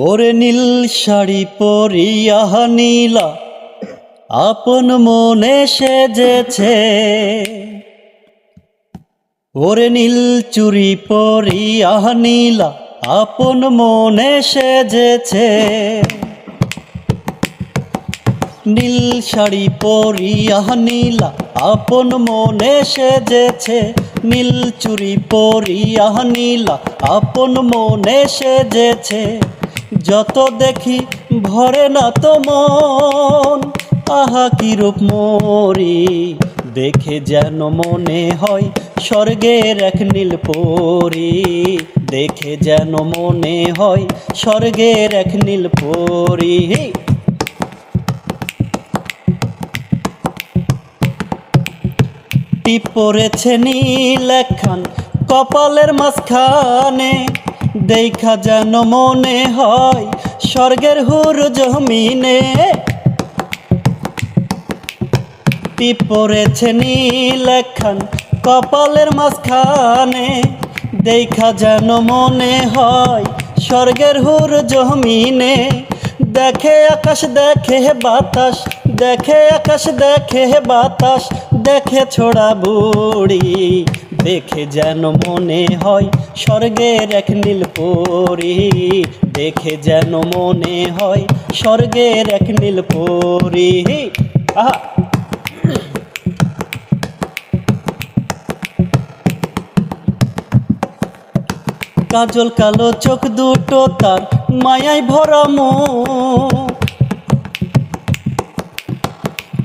ওরে নীল শাড়ি পরিয়া নীলা আপন মনে সেজেছে, ওরে নীল চুরি পরিয়া নীলা আপন মনে সেজেছে। নীল শাড়ি পরিয়া নীলা আপন মনে সেজেছে, নীল চুরি পরিয়া নীলা আপন মনে সেজেছে। যত দেখি ভরে না তো মন, আহা কি রূপ মোরি, দেখে যেন মনে হয় স্বর্গের এক নীল পরী, দেখে যেন মনে হয় স্বর্গের এক নীল পরী। টিপ পড়েছে নীল একখান কপালের মাঝখানে, দেখা যেন মনে হয় স্বর্গের হুর জমিনে। টিপ পড়েছে নীল একখান কপালের মাঝখানে, দেখা যেন মনে হয় স্বর্গের হুর জমিনে। দেখে আকাশ দেখে বাতাস, দেখে আকাশ দেখে বাতাস, দেখে ছোড়া বুড়ি, দেখে যেন মনে হয় স্বর্গের এক নীল পরী, দেখে যেন মনে হয় স্বর্গের এক নীল পরী। আহা কাজল কালো চোখ দুটো তার মায়ায় ভরা মুখ,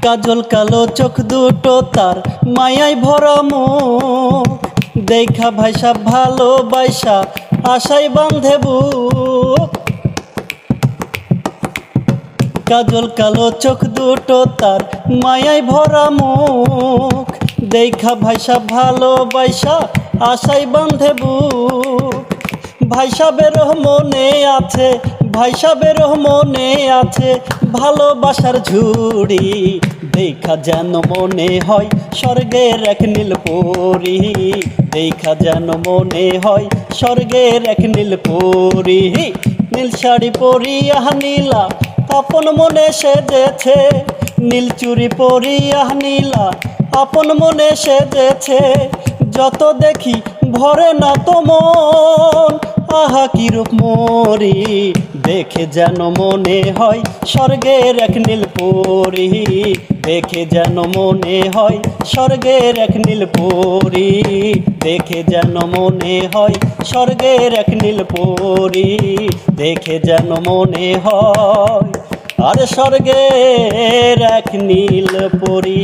কাজল কালো চোখ দুটো তার মায়ায় ভরা মুখ। দেখা ভাইসা ভালোবাসা আশায় বাঁধে বুক, কাজল কালো চোখ দুটো তার মায়ায় ভরা মুখ। দেখা ভাইসা ভালোবাসা আশায় বাঁধে বুক। ভাই সাবের মনে আছে, ভাই সাবের মনে আছে ভালোবাসার ঝুড়ি, দেখা যেন মনে হয় স্বর্গের এক নীল পরী, দেখা যেন মনে হয় স্বর্গের এক নীল পরী। নীল শাড়ি পরিয়া নীলা আপন মনে সেজেছে, নীল চুরি পরিয়া নীলা আপন মনে সেজেছে। যত দেখি ভরে না তো মন, আহা কি রূপ মোরি, দেখে যেন মনে হয় স্বর্গের এক নীল পরী, দেখে যেন মনে হয় স্বর্গের এক নীল পরী, দেখে যেন মনে হয় স্বর্গের এক নীল পরী, দেখে যেন মনে হয় আরে স্বর্গের এক নীল পরী।